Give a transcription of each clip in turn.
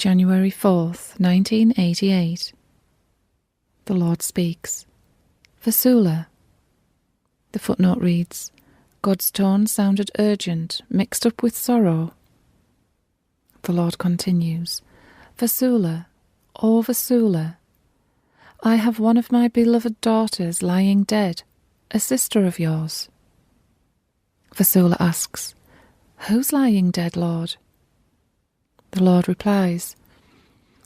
January 4th, 1988. The Lord speaks. Vassula. The footnote reads, God's tone sounded urgent, mixed up with sorrow. The Lord continues, Vassula, O Vassula, I have one of my beloved daughters lying dead, a sister of yours. Vassula asks, Who's lying dead, Lord? The Lord replies,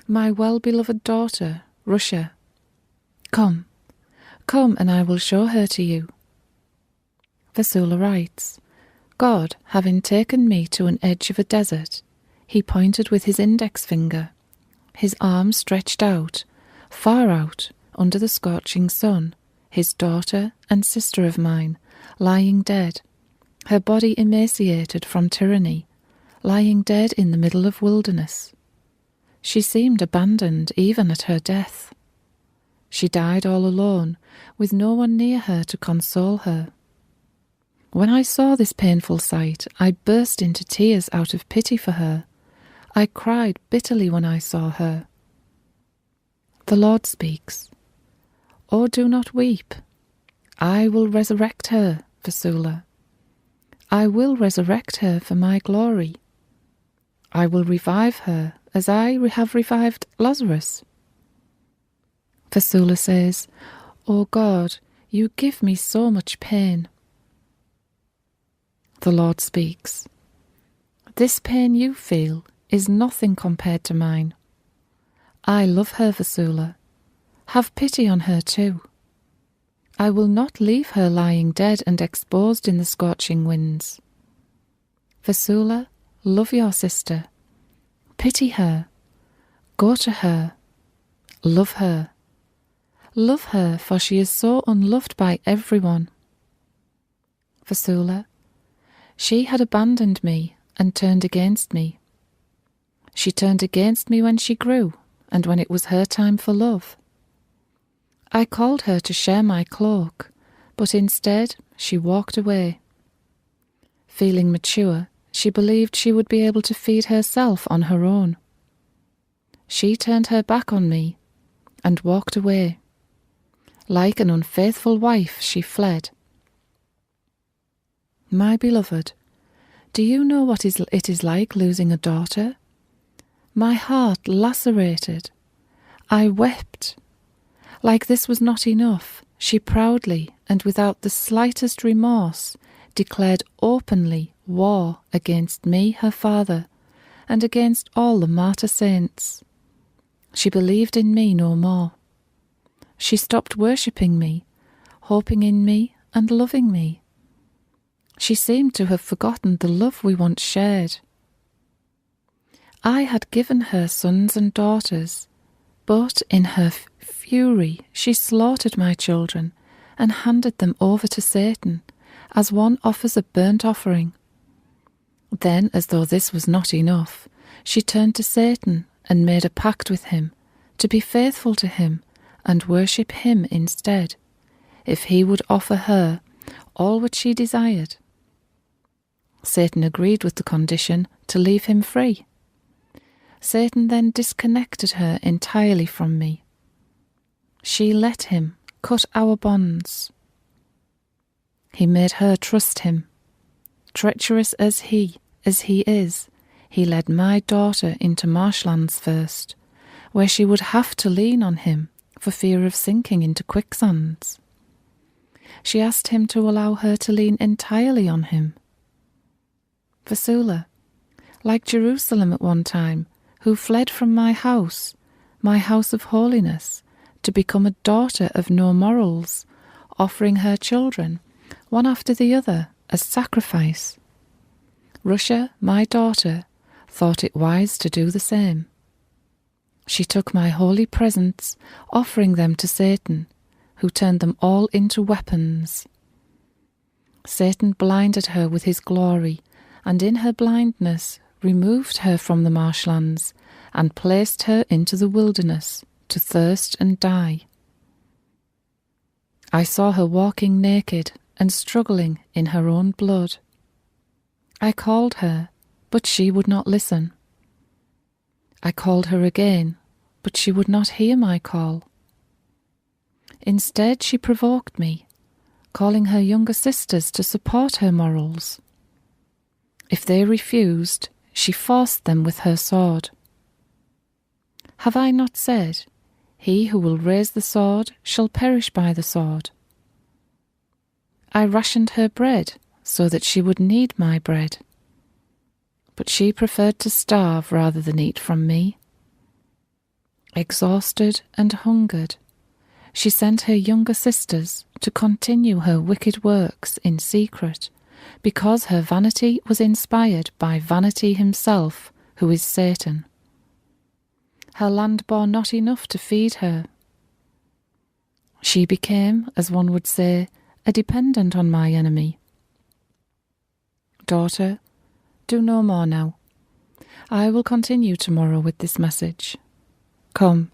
My well-beloved daughter, Russia. Come, and I will show her to you. Vassula writes, God, having taken me to an edge of a desert, he pointed with his index finger, his arm stretched out, far out, under the scorching sun, his daughter and sister of mine, lying dead, her body emaciated from tyranny, lying dead in the middle of wilderness. She seemed abandoned even at her death. She died all alone, with no one near her to console her. When I saw this painful sight, I burst into tears out of pity for her. I cried bitterly when I saw her. The Lord speaks. Oh, do not weep. I will resurrect her, Vassula. I will resurrect her for my glory. I will revive her as I have revived Lazarus. Vassula says, O God, you give me so much pain. The Lord speaks. This pain you feel is nothing compared to mine. I love her, Vassula. Have pity on her too. I will not leave her lying dead and exposed in the scorching winds. Vassula, love your sister. Pity her. Go to her. Love her. Love her, for she is so unloved by everyone. Vassula, she had abandoned me and turned against me. She turned against me when she grew, and when it was her time for love. I called her to share my cloak, but instead she walked away. Feeling mature, she believed she would be able to feed herself on her own. She turned her back on me and walked away. Like an unfaithful wife, she fled. My beloved, do you know what it is like losing a daughter? My heart lacerated. I wept. Like this was not enough, she proudly and without the slightest remorse declared openly war against me, her father, and against all the martyr saints. She believed in me no more. She stopped worshipping me, hoping in me and loving me. She seemed to have forgotten the love we once shared. I had given her sons and daughters, but in her fury she slaughtered my children and handed them over to Satan, as one offers a burnt offering. Then, as though this was not enough, she turned to Satan and made a pact with him, to be faithful to him and worship him instead, if he would offer her all what she desired. Satan agreed with the condition to leave him free. Satan then disconnected her entirely from me. She let him cut our bonds. He made her trust him. Treacherous as he is, he led my daughter into marshlands first, where she would have to lean on him for fear of sinking into quicksands. She asked him to allow her to lean entirely on him. Vassula, like Jerusalem at one time, who fled from my house of holiness, to become a daughter of no morals, offering her children, one after the other, as sacrifice. Russia, my daughter, thought it wise to do the same. She took my holy presents, offering them to Satan, who turned them all into weapons. Satan blinded her with his glory, and in her blindness removed her from the marshlands and placed her into the wilderness to thirst and die. I saw her walking naked and struggling in her own blood. I called her, but she would not listen. I called her again, but she would not hear my call. Instead, she provoked me, calling her younger sisters to support her morals. If they refused, she forced them with her sword. Have I not said, he who will raise the sword shall perish by the sword? I rationed her bread so that she would need my bread, but she preferred to starve rather than eat from me. Exhausted and hungered, she sent her younger sisters to continue her wicked works in secret, because her vanity was inspired by vanity himself, who is Satan. Her land bore not enough to feed her. She became, as one would say, a dependent on my enemy. Daughter, do no more now. I will continue tomorrow with this message. Come,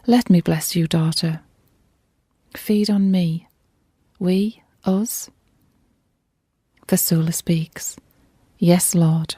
let me bless you, daughter. Feed on me. We, us? Vassula speaks. Yes, Lord.